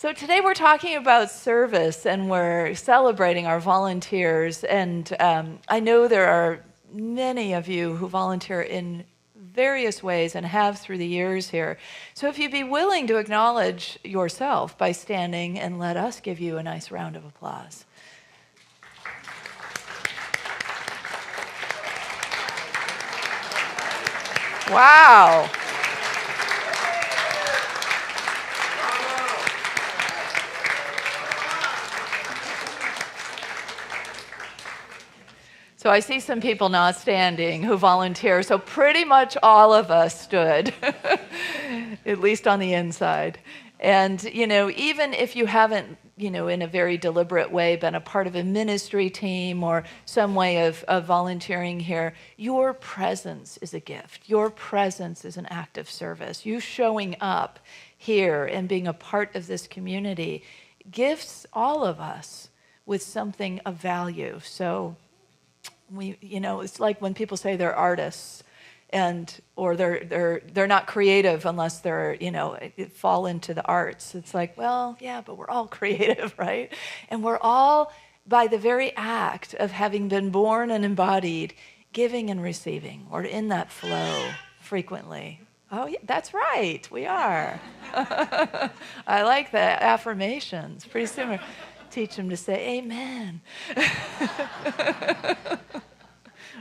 So today we're talking about service and we're celebrating our volunteers. And I know there are many of you who volunteer in various ways and have through the years here. So if you'd be willing to acknowledge yourself by standing and let us give you a nice round of applause. Wow. So I see some people not standing who volunteer, so pretty much all of us stood, at least on the inside. And, even if you haven't, in a very deliberate way been a part of a ministry team or some way of volunteering here, your presence is a gift. Your presence is an act of service. You showing up here and being a part of this community gifts all of us with something of value. So it's like when people say they're artists or they're not creative unless they're, fall into the arts. It's like, well, yeah, but we're all creative, right? And we're all, by the very act of having been born and embodied, giving and receiving, or in that flow frequently. Oh, yeah, that's right, we are. I like that, affirmations. Pretty soon teach them to say amen.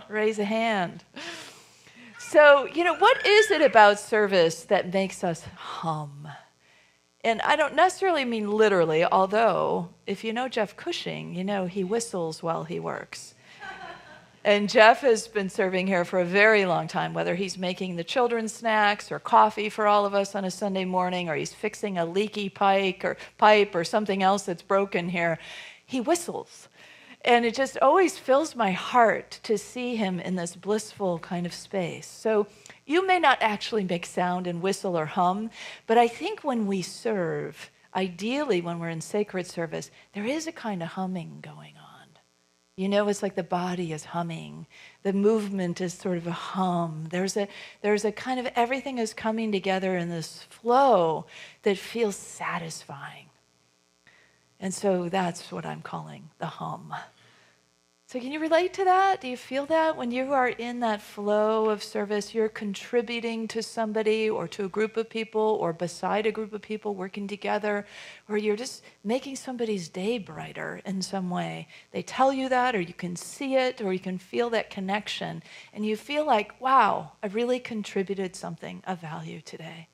Raise a hand. So, what is it about service that makes us hum? And I don't necessarily mean literally, although if you know Jeff Cushing, he whistles while he works. And Jeff has been serving here for a very long time, whether he's making the children's snacks or coffee for all of us on a Sunday morning, or he's fixing a leaky pipe or something else that's broken here. He whistles. And it just always fills my heart to see him in this blissful kind of space. So you may not actually make sound and whistle or hum, but I think when we serve, ideally when we're in sacred service, there is a kind of humming going on. It's like the body is humming. The movement is sort of a hum. There's a kind of everything is coming together in this flow that feels satisfying. And so that's what I'm calling the hum. So can you relate to that? Do you feel that when you are in that flow of service, you're contributing to somebody or to a group of people or beside a group of people working together, or you're just making somebody's day brighter in some way? They tell you that, or you can see it, or you can feel that connection, and you feel like, wow, I really contributed something of value today.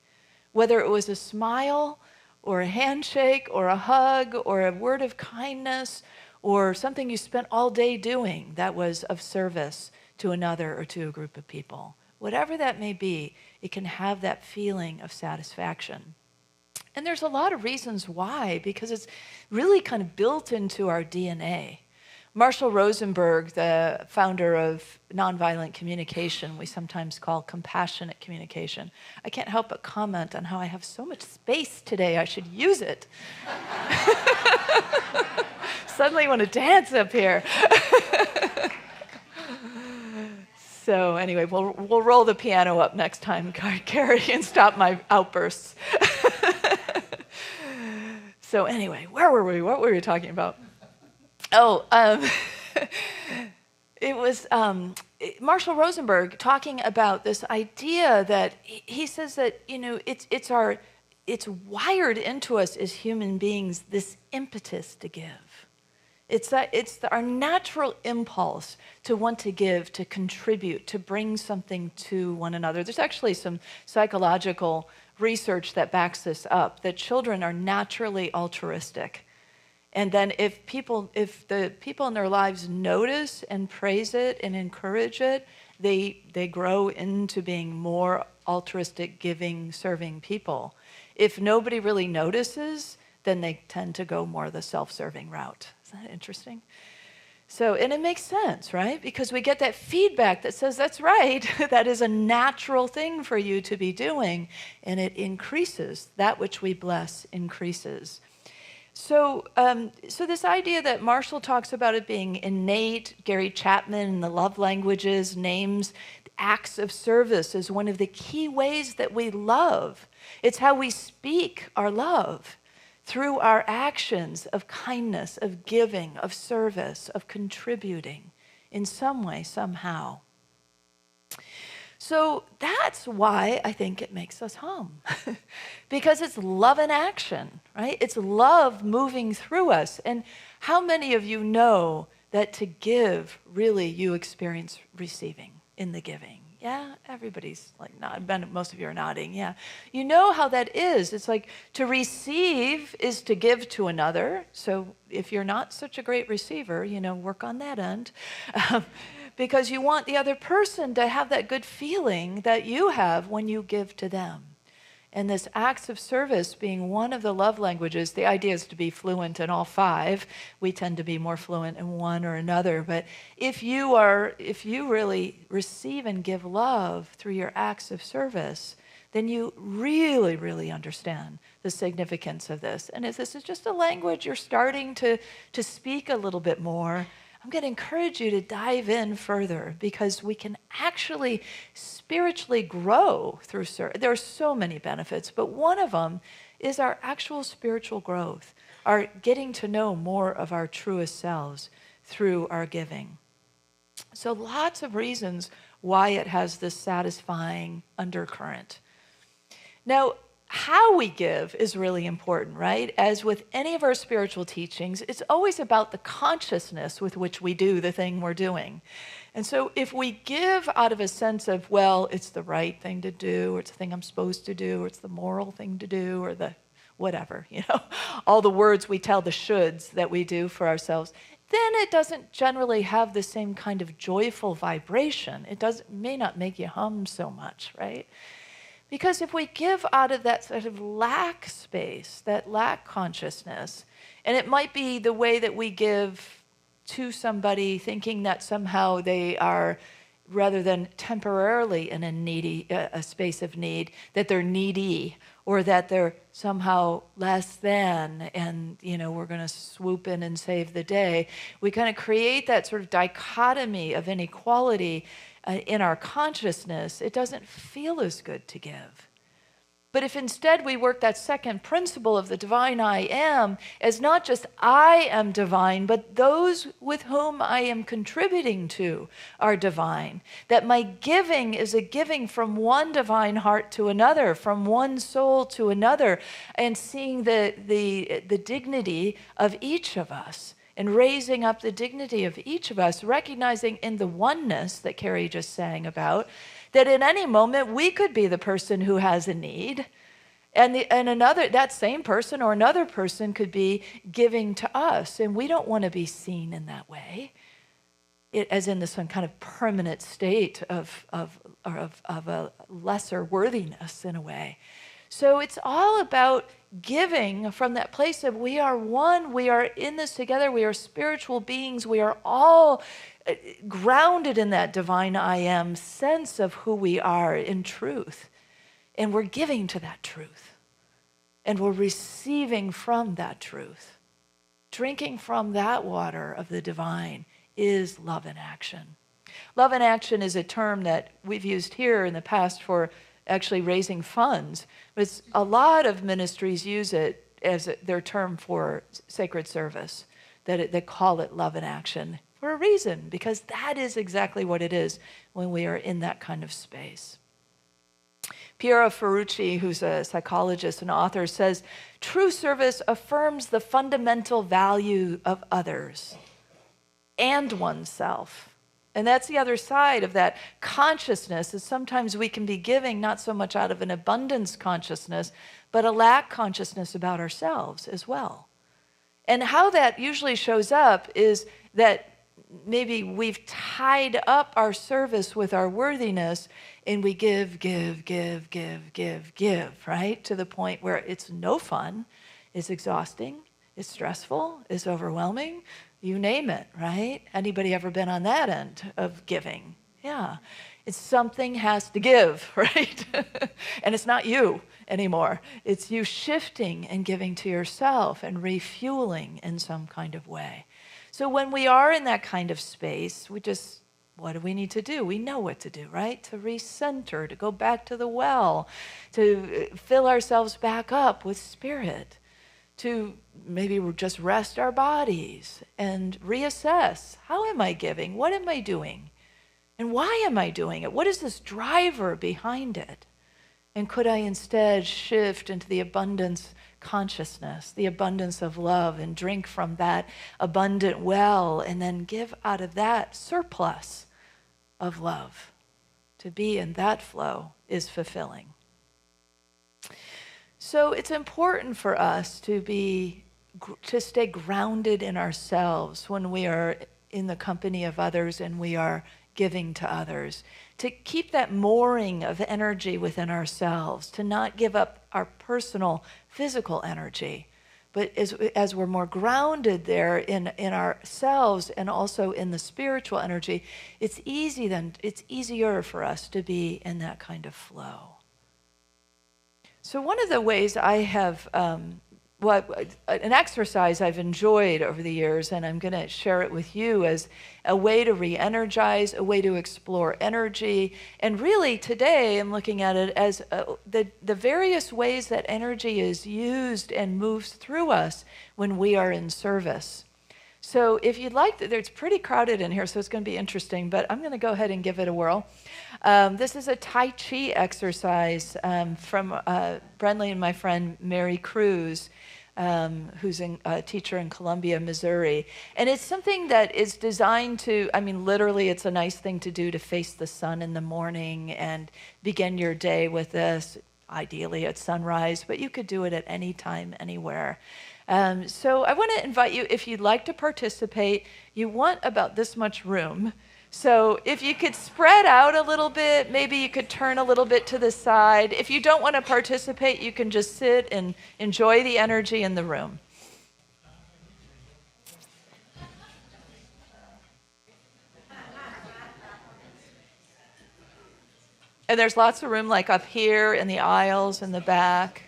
Whether it was a smile or a handshake or a hug or a word of kindness or something you spent all day doing that was of service to another or to a group of people. Whatever that may be, it can have that feeling of satisfaction. And there's a lot of reasons why, because it's really kind of built into our DNA. Marshall Rosenberg, the founder of nonviolent communication, we sometimes call compassionate communication. I can't help but comment on how I have so much space today, I should use it. Suddenly I want to dance up here. So anyway, we'll roll the piano up next time, Carrie, and stop my outbursts. So anyway, where were we? What were we talking about? Oh, it was Marshall Rosenberg talking about this idea that he says that, it's wired into us as human beings, this impetus to give. It's our natural impulse to want to give, to contribute, to bring something to one another. There's actually some psychological research that backs this up, that children are naturally altruistic. And then if the people in their lives notice and praise it and encourage it, they grow into being more altruistic, giving, serving people. If nobody really notices, then they tend to go more the self-serving route. Isn't that interesting? So, and it makes sense, right? Because we get that feedback that says, that's right, that is a natural thing for you to be doing, and it increases. That which we bless increases. So this idea that Marshall talks about it being innate, Gary Chapman in the love languages names acts of service as one of the key ways that we love. It's how we speak our love. through our actions of kindness, of giving, of service, of contributing in some way, somehow. So that's why I think it makes us hum. Because it's love in action, right? It's love moving through us. And how many of you know that to give, really, you experience receiving in the giving? Yeah, everybody's like nodding. Most of you are nodding, yeah. You know how that is. It's like to receive is to give to another. So if you're not such a great receiver, work on that end. Because you want the other person to have that good feeling that you have when you give to them. And this acts of service being one of the love languages, the idea is to be fluent in all five. We tend to be more fluent in one or another. But if you really receive and give love through your acts of service, then you really, really understand the significance of this. And if this is just a language you're starting to speak a little bit more, I'm going to encourage you to dive in further, because we can actually spiritually grow through service. There are so many benefits, but one of them is our actual spiritual growth, our getting to know more of our truest selves through our giving. So lots of reasons why it has this satisfying undercurrent. Now, how we give is really important, right? As with any of our spiritual teachings, it's always about the consciousness with which we do the thing we're doing. And so if we give out of a sense of, well, it's the right thing to do, or it's the thing I'm supposed to do, or it's the moral thing to do, or the whatever, all the words we tell, the shoulds that we do for ourselves, then it doesn't generally have the same kind of joyful vibration. It may not make you hum so much, right? Because if we give out of that sort of lack space, that lack consciousness, and it might be the way that we give to somebody thinking that somehow they are, rather than temporarily in a space of need, that they're needy, or that they're somehow less than, and we're going to swoop in and save the day. We kind of create that sort of dichotomy of inequality in our consciousness. It doesn't feel as good to give. But if instead we work that second principle of the divine I am as not just I am divine, but those with whom I am contributing to are divine, that my giving is a giving from one divine heart to another, from one soul to another, and seeing the dignity of each of us, and raising up the dignity of each of us, recognizing in the oneness that Carrie just sang about, that in any moment we could be the person who has a need, and that same person or another person could be giving to us, and we don't want to be seen in that way, as in this some kind of permanent state of a lesser worthiness in a way. So it's all about giving from that place of we are one, we are in this together, we are spiritual beings, we are all grounded in that divine I am sense of who we are in truth. And we're giving to that truth. And we're receiving from that truth. Drinking from that water of the divine is love in action. Love in action is a term that we've used here in the past for actually raising funds. But a lot of ministries use it as their term for sacred service, they call it love in action for a reason, because that is exactly what it is when we are in that kind of space. Piero Ferrucci, who's a psychologist and author, says, true service affirms the fundamental value of others and oneself. And that's the other side of that consciousness, is sometimes we can be giving not so much out of an abundance consciousness, but a lack consciousness about ourselves as well. And how that usually shows up is that maybe we've tied up our service with our worthiness, and we give, right? To the point where it's no fun, it's exhausting, it's stressful, it's overwhelming. You name it, right? Anybody ever been on that end of giving? Yeah. It's something has to give, right? And it's not you anymore. It's you shifting and giving to yourself and refueling in some kind of way. So when we are in that kind of space, what do we need to do? We know what to do, right? To recenter, to go back to the well, to fill ourselves back up with spirit, to maybe just rest our bodies and reassess. How am I giving? What am I doing? And why am I doing it? What is this driver behind it? And could I instead shift into the abundance consciousness, the abundance of love, and drink from that abundant well, and then give out of that surplus of love? To be in that flow is fulfilling. So it's important for us to stay grounded in ourselves when we are in the company of others and we are giving to others, to keep that mooring of energy within ourselves, to not give up our personal physical energy, but as we're more grounded there in ourselves and also in the spiritual energy, it's easier for us to be in that kind of flow. So one of the ways I have, an exercise I've enjoyed over the years, and I'm going to share it with you as a way to re-energize, a way to explore energy. And really today I'm looking at it as the various ways that energy is used and moves through us when we are in service. So if you'd like, it's pretty crowded in here, so it's going to be interesting, but I'm going to go ahead and give it a whirl. This is a Tai Chi exercise from Brenly and my friend Mary Cruz, who's a teacher in Columbia, Missouri. And it's something that is designed to, literally it's a nice thing to do to face the sun in the morning and begin your day with this, ideally at sunrise, but you could do it at any time, anywhere. So I want to invite you, if you'd like to participate, you want about this much room. So if you could spread out a little bit, maybe you could turn a little bit to the side. If you don't want to participate, you can just sit and enjoy the energy in the room. And there's lots of room like up here in the aisles in the back.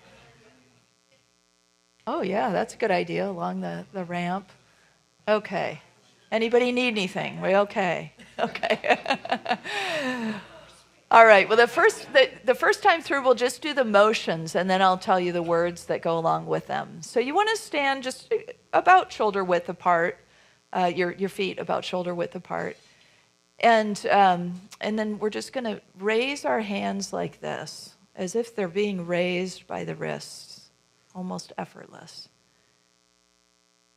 Oh yeah, that's a good idea, along the ramp. Okay. Anybody need anything? We okay? Okay. All right. Well, the first time through, we'll just do the motions, and then I'll tell you the words that go along with them. So you want to stand just about shoulder width apart, your feet about shoulder width apart, and then we're just going to raise our hands like this, as if they're being raised by the wrists, almost effortless.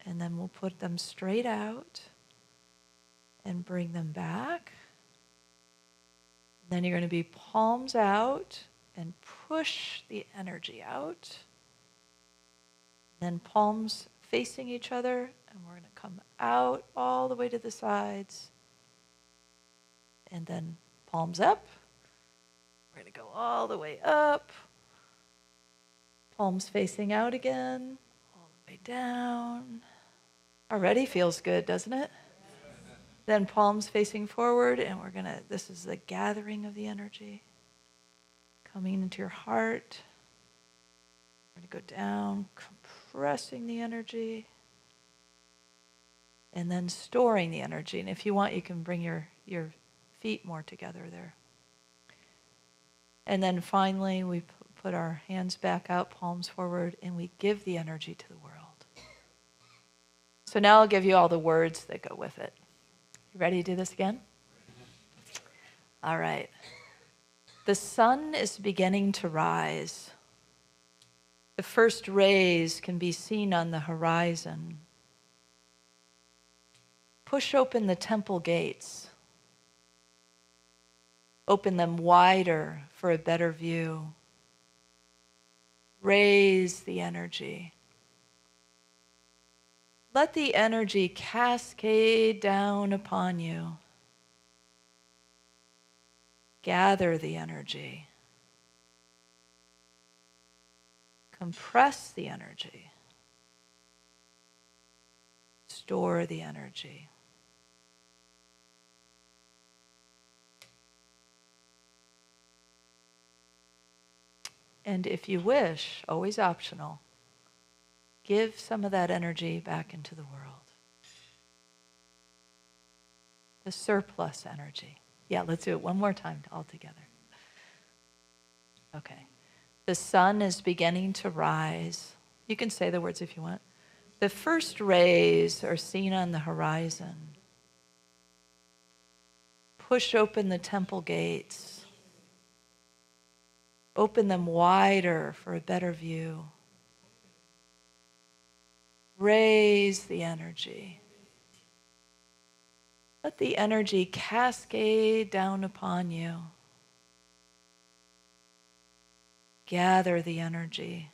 And then we'll put them straight out and bring them back. Then you're going to be palms out and push the energy out. Then palms facing each other, and we're going to come out all the way to the sides. And then palms up. We're going to go all the way up. Palms facing out again, all the way down. Already feels good, doesn't it? Then palms facing forward, and this is the gathering of the energy. Coming into your heart. We're going to go down, compressing the energy. And then storing the energy. And if you want, you can bring your feet more together there. And then finally, we put our hands back out, palms forward, and we give the energy to the world. So now I'll give you all the words that go with it. You ready to do this again? All right. The sun is beginning to rise. The first rays can be seen on the horizon. Push open the temple gates. Open them wider for a better view. Raise the energy. Let the energy cascade down upon you. Gather the energy. Compress the energy. Store the energy. And if you wish, always optional, give some of that energy back into the world. The surplus energy. Yeah, let's do it one more time all together. Okay. The sun is beginning to rise. You can say the words if you want. The first rays are seen on the horizon. Push open the temple gates. Open them wider for a better view. Raise the energy. Let the energy cascade down upon you. Gather the energy.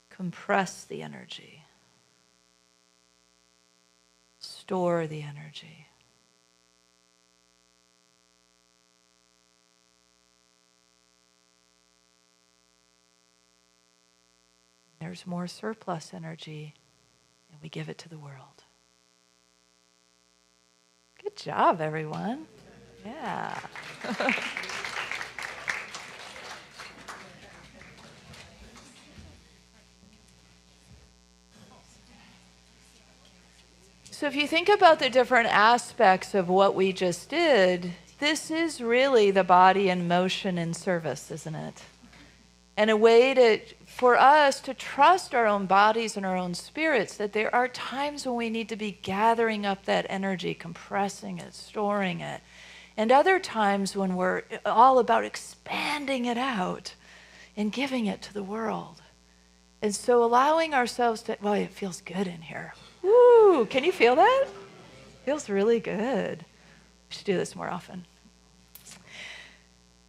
Compress the energy. Store the energy. There's more surplus energy, and we give it to the world. Good job, everyone. Yeah. So if you think about the different aspects of what we just did, this is really the body in motion in service, isn't it? And a way for us to trust our own bodies and our own spirits, that there are times when we need to be gathering up that energy, compressing it, storing it, and other times when we're all about expanding it out and giving it to the world. And so allowing ourselves to, well, it feels good in here. Woo! Can you feel that? Feels really good. We should do this more often.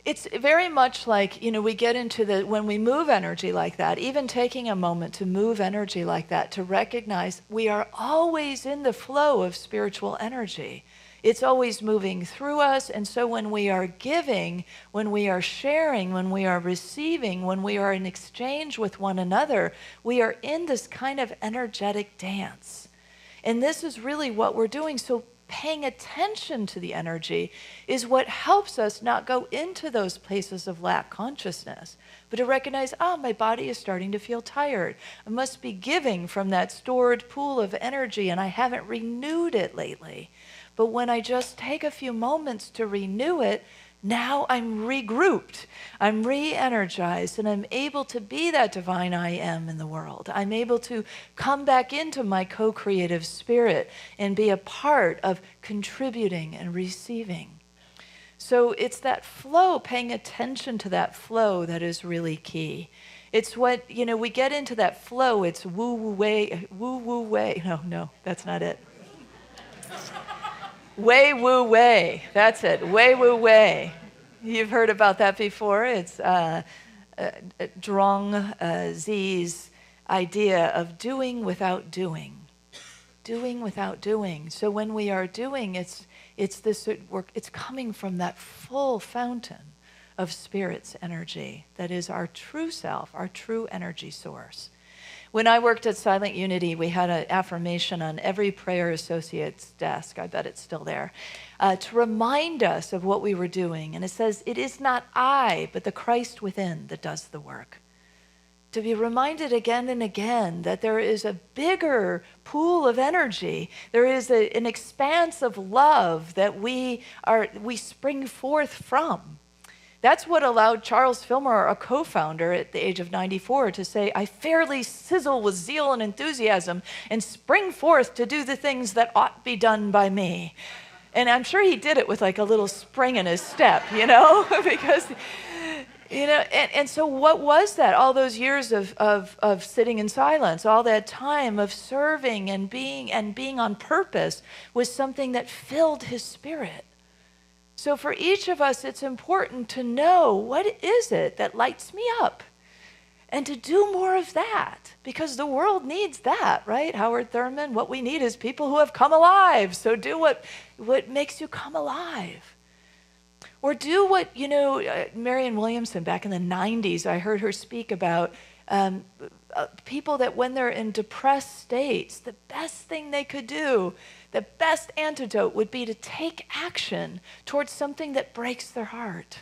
It's very much like, we get into when we move energy like that, even taking a moment to move energy like that, to recognize we are always in the flow of spiritual energy. It's always moving through us. And so when we are giving, when we are sharing, when we are receiving, when we are in exchange with one another, we are in this kind of energetic dance. And this is really what we're doing. So paying attention to the energy is what helps us not go into those places of lack consciousness, but to recognize, my body is starting to feel tired. I must be giving from that stored pool of energy, and I haven't renewed it lately. But when I just take a few moments to renew it, now I'm regrouped, I'm re-energized, and I'm able to be that divine I am in the world. I'm able to come back into my co-creative spirit and be a part of contributing and receiving. So it's that flow, paying attention to that flow, that is really key. It's what, we get into that flow, it's woo-woo way. No, that's not it. Way woo way. That's it. Way woo way. You've heard about that before. It's Zhuang Zi's idea of doing without doing. Doing without doing. So when we are doing, it's this work. It's coming from that full fountain of spirit's energy that is our true self, our true energy source. When I worked at Silent Unity, we had an affirmation on every prayer associate's desk, I bet it's still there, to remind us of what we were doing. And it says, it is not I, but the Christ within that does the work. To be reminded again and again that there is a bigger pool of energy. There is an expanse of love that we spring forth from. That's what allowed Charles Fillmore, a co-founder at the age of 94, to say, I fairly sizzle with zeal and enthusiasm and spring forth to do the things that ought be done by me. And I'm sure he did it with like a little spring in his step, because, and so what was that? All those years of sitting in silence, all that time of serving and being on purpose was something that filled his spirit. So for each of us, it's important to know what is it that lights me up and to do more of that, because the world needs that, right? Howard Thurman, what we need is people who have come alive. So do what makes you come alive. Or do what, Marianne Williamson, back in the 90s, I heard her speak about people that when they're in depressed states, the best thing they could do, the best antidote would be to take action towards something that breaks their heart,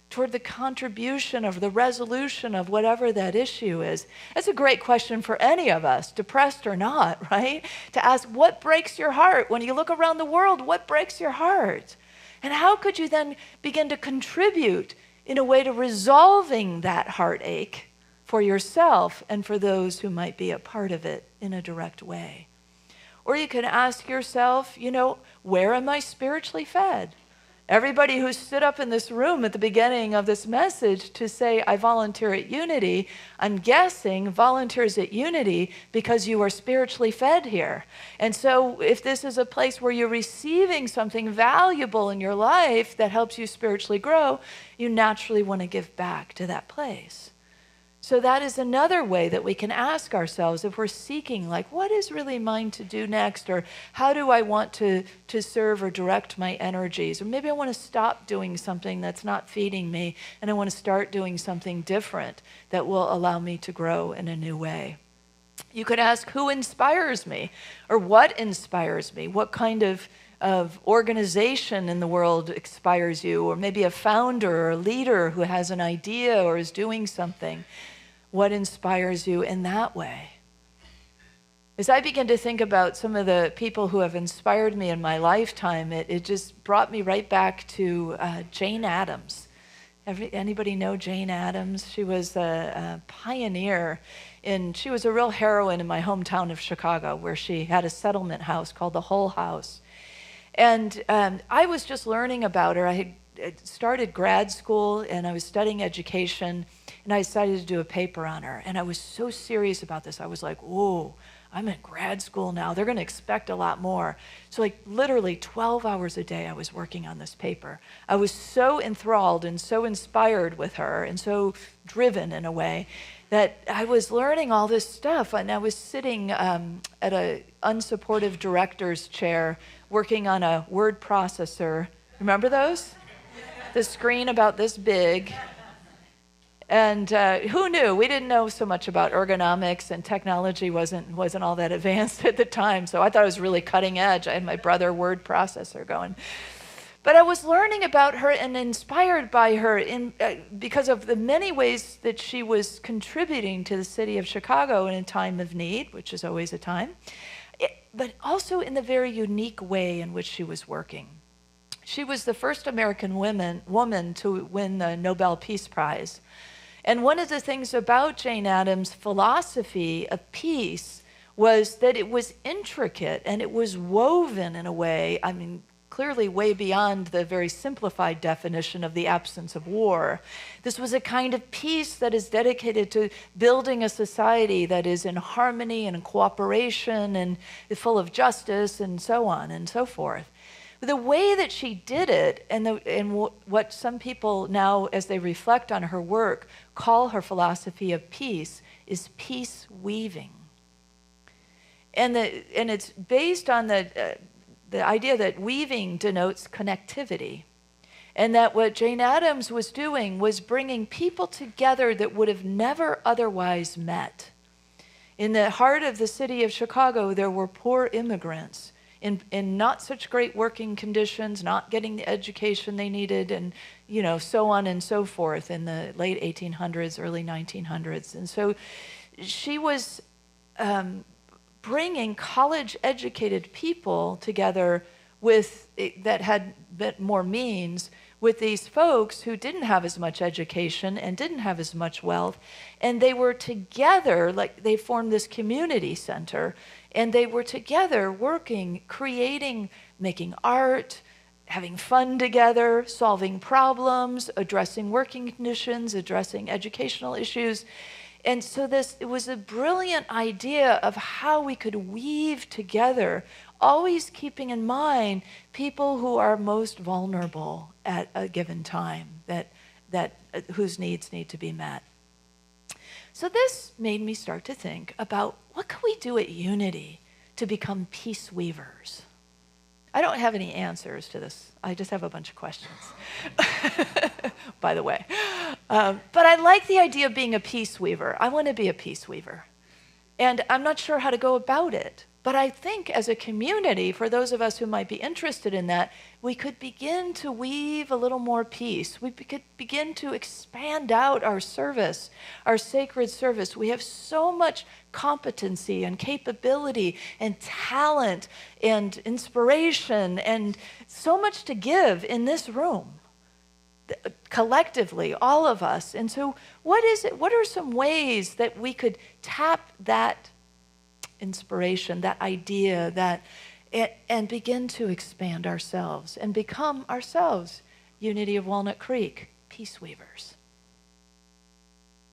toward the contribution of the resolution of whatever that issue is. That's a great question for any of us, depressed or not, right? To ask, what breaks your heart? When you look around the world, what breaks your heart? And how could you then begin to contribute in a way to resolving that heartache for yourself and for those who might be a part of it in a direct way. Or you can ask yourself, where am I spiritually fed? Everybody who stood up in this room at the beginning of this message to say, I volunteer at Unity, I'm guessing volunteers at Unity because you are spiritually fed here. And so if this is a place where you're receiving something valuable in your life that helps you spiritually grow, you naturally want to give back to that place. So that is another way that we can ask ourselves if we're seeking, what is really mine to do next? Or how do I want to serve or direct my energies? Or maybe I want to stop doing something that's not feeding me, and I want to start doing something different that will allow me to grow in a new way. You could ask, who inspires me? Or what inspires me? What kind of organization in the world inspires you? Or maybe a founder or a leader who has an idea or is doing something. What inspires you in that way? As I begin to think about some of the people who have inspired me in my lifetime, it just brought me right back to Jane Addams. Anybody know Jane Addams? She was a pioneer, and she was a real heroine in my hometown of Chicago, where she had a settlement house called the Hull House. And I was just learning about her. I had started grad school, and I was studying education, and I decided to do a paper on her. And I was so serious about this. I was like, whoa, I'm in grad school now. They're going to expect a lot more. So literally 12 hours a day I was working on this paper. I was so enthralled and so inspired with her and so driven in a way that I was learning all this stuff. And I was sitting at an unsupportive director's chair working on a word processor. Remember those? The screen about this big. And who knew? We didn't know so much about ergonomics, and technology wasn't all that advanced at the time. So I thought it was really cutting edge. I had my brother word processor going. But I was learning about her and inspired by her because of the many ways that she was contributing to the city of Chicago in a time of need, which is always a time, but also in the very unique way in which she was working. She was the first American woman to win the Nobel Peace Prize. And one of the things about Jane Addams' philosophy of peace was that it was intricate and it was woven in a way, clearly way beyond the very simplified definition of the absence of war. This was a kind of peace that is dedicated to building a society that is in harmony and in cooperation and full of justice and so on and so forth. The way that she did it, and what some people now, as they reflect on her work, call her philosophy of peace, is peace weaving. And it's based on the idea that weaving denotes connectivity, and that what Jane Addams was doing was bringing people together that would have never otherwise met. In the heart of the city of Chicago, there were poor immigrants in not such great working conditions, not getting the education they needed, and so on and so forth in the late 1800s, early 1900s. And so she was bringing college-educated people together that had a bit more means with these folks who didn't have as much education and didn't have as much wealth. And they were together, they formed this community center, and they were together working, creating, making art, having fun together, solving problems, addressing working conditions, addressing educational issues. And so it was a brilliant idea of how we could weave together, always keeping in mind people who are most vulnerable at a given time, whose needs need to be met. So this made me start to think about what can we do at Unity to become peace weavers? I don't have any answers to this. I just have a bunch of questions, by the way. But I like the idea of being a peace weaver. I want to be a peace weaver. And I'm not sure how to go about it. But I think as a community, for those of us who might be interested in that, we could begin to weave a little more peace. We could begin to expand out our service, our sacred service. We have so much competency and capability and talent and inspiration and so much to give in this room. collectively, all of us. And so what is it? What are some ways that we could tap that inspiration, that idea, and begin to expand ourselves and become ourselves, Unity of Walnut Creek, peace weavers?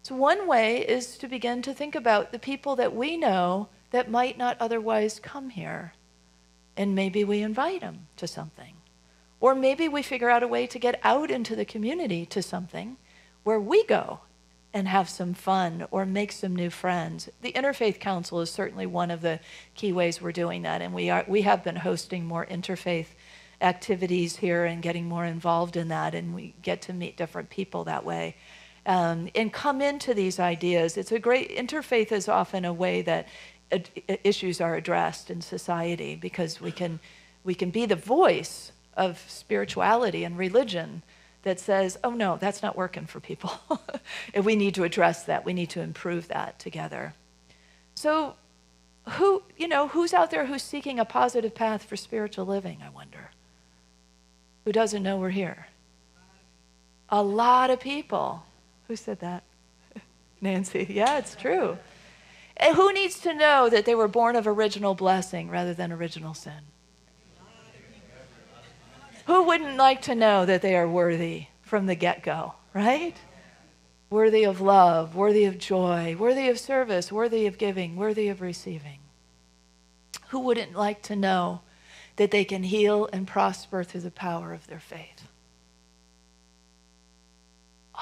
So one way is to begin to think about the people that we know that might not otherwise come here. And maybe we invite them to something. Or maybe we figure out a way to get out into the community to something where we go and have some fun or make some new friends. The Interfaith Council is certainly one of the key ways we're doing that. And we have been hosting more interfaith activities here and getting more involved in that. And we get to meet different people that way. And come into these ideas. It's a great, interfaith is often a way that issues are addressed in society, because we can be the voice of spirituality and religion that says, oh no, that's not working for people. And we need to address that. We need to improve that together. So who's out there who's seeking a positive path for spiritual living, I wonder? Who doesn't know we're here? A lot of people. Who said that? Nancy. Yeah, it's true. And who needs to know that they were born of original blessing rather than original sin? Who wouldn't like to know that they are worthy from the get-go, right? Worthy of love, worthy of joy, worthy of service, worthy of giving, worthy of receiving. Who wouldn't like to know that they can heal and prosper through the power of their faith?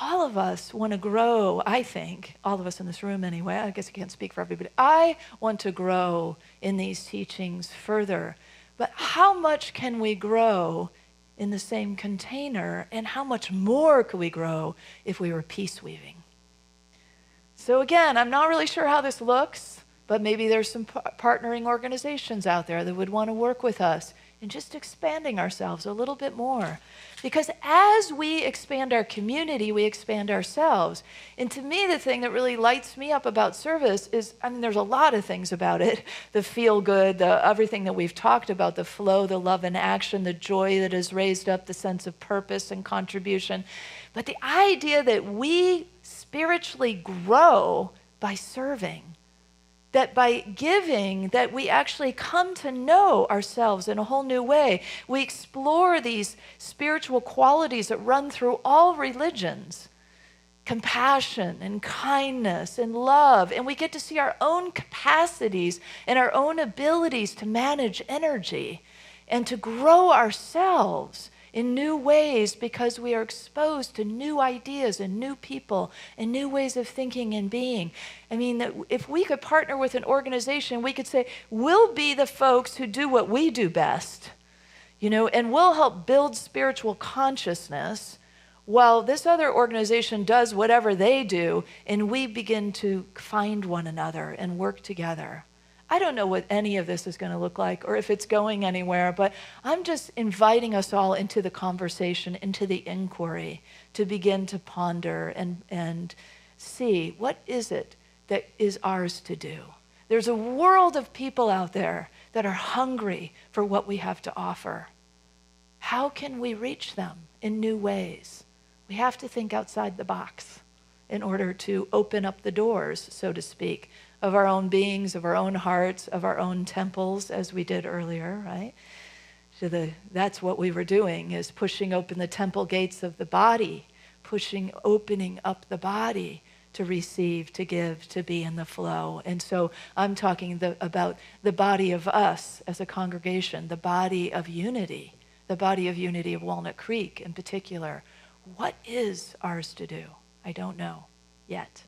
All of us want to grow, I think, all of us in this room anyway, I guess I can't speak for everybody. I want to grow in these teachings further. But how much can we grow in the same container, and how much more could we grow if we were peace weaving? So again, I'm not really sure how this looks, but maybe there's some partnering organizations out there that would want to work with us in just expanding ourselves a little bit more. Because as we expand our community, we expand ourselves. And to me, the thing that really lights me up about service is, there's a lot of things about it. The feel good, everything that we've talked about, the flow, the love and action, the joy that is raised up, the sense of purpose and contribution. But the idea that we spiritually grow by serving, that by giving, that we actually come to know ourselves in a whole new way. We explore these spiritual qualities that run through all religions. Compassion and kindness and love. And we get to see our own capacities and our own abilities to manage energy and to grow ourselves in new ways, because we are exposed to new ideas and new people and new ways of thinking and being. If we could partner with an organization, we could say, we'll be the folks who do what we do best, and we'll help build spiritual consciousness while this other organization does whatever they do, and we begin to find one another and work together. I don't know what any of this is going to look like or if it's going anywhere, but I'm just inviting us all into the conversation, into the inquiry, to begin to ponder and see, what is it that is ours to do? There's a world of people out there that are hungry for what we have to offer. How can we reach them in new ways? We have to think outside the box in order to open up the doors, so to speak, of our own beings, of our own hearts, of our own temples, as we did earlier, right? So that's what we were doing, is pushing open the temple gates of the body, opening up the body to receive, to give, to be in the flow. And so I'm talking about the body of us as a congregation, the body of unity of Walnut Creek in particular. What is ours to do? I don't know yet.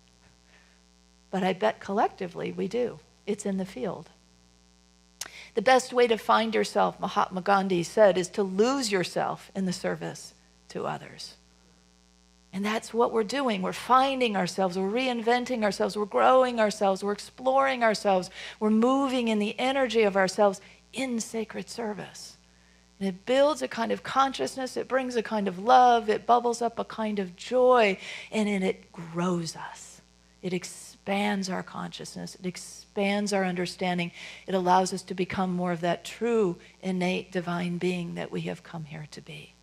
But I bet collectively we do. It's in the field. The best way to find yourself, Mahatma Gandhi said, is to lose yourself in the service to others. And that's what we're doing. We're finding ourselves. We're reinventing ourselves. We're growing ourselves. We're exploring ourselves. We're moving in the energy of ourselves in sacred service. And it builds a kind of consciousness. It brings a kind of love. It bubbles up a kind of joy. And it grows us. It expands our consciousness. It expands our understanding. It allows us to become more of that true, innate, divine being that we have come here to be.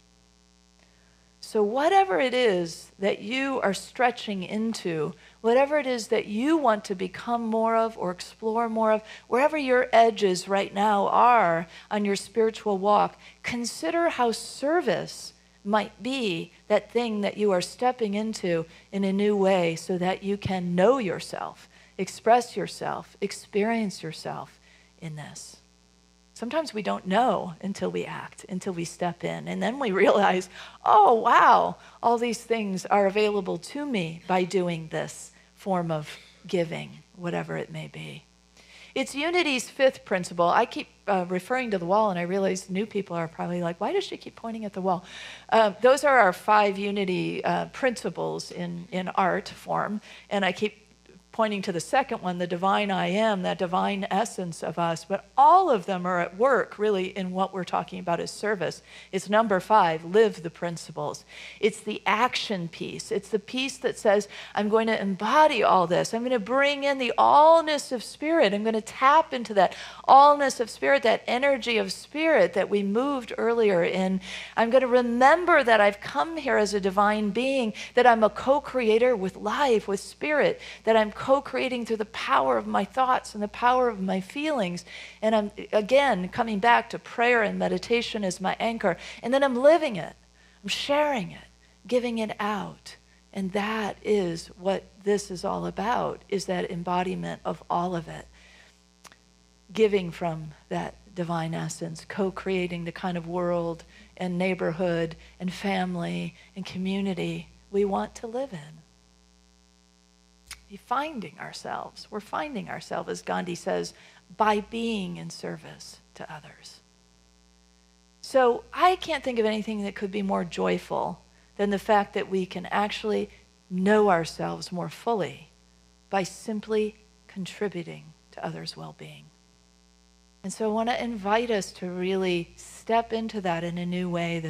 So whatever it is that you are stretching into, whatever it is that you want to become more of or explore more of, wherever your edges right now are on your spiritual walk, consider how service might be that thing that you are stepping into in a new way so that you can know yourself, express yourself, experience yourself in this. Sometimes we don't know until we act, until we step in. And then we realize, oh, wow, all these things are available to me by doing this form of giving, whatever it may be. It's Unity's fifth principle. I keep referring to the wall, and I realize new people are probably like, why does she keep pointing at the wall? Those are our 5 Unity principles in art form, and I keep pointing to the second one, the divine I am, that divine essence of us. But all of them are at work, really, in what we're talking about as service. It's number 5, live the principles. It's the action piece. It's the piece that says, I'm going to embody all this. I'm going to bring in the allness of spirit. I'm going to tap into that allness of spirit, that energy of spirit that we moved earlier in. I'm going to remember that I've come here as a divine being, that I'm a co-creator with life, with spirit, that I'm co-creating through the power of my thoughts and the power of my feelings. And I'm, again, coming back to prayer and meditation as my anchor. And then I'm living it. I'm sharing it, giving it out. And that is what this is all about, is that embodiment of all of it. Giving from that divine essence, co-creating the kind of world and neighborhood and family and community we want to live in. We're finding ourselves, as Gandhi says, by being in service to others. So I can't think of anything that could be more joyful than the fact that we can actually know ourselves more fully by simply contributing to others' well-being. And so I want to invite us to really step into that in a new way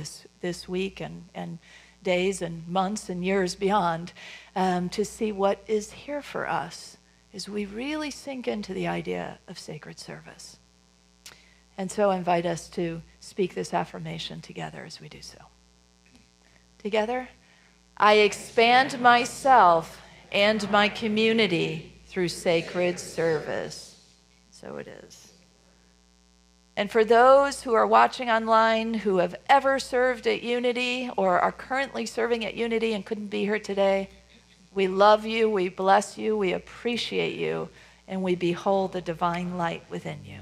this week and days and months and years beyond, to see what is here for us as we really sink into the idea of sacred service. And so I invite us to speak this affirmation together as we do so. Together, I expand myself and my community through sacred service. So it is. And for those who are watching online who have ever served at Unity or are currently serving at Unity and couldn't be here today, we love you, we bless you, we appreciate you, and we behold the divine light within you.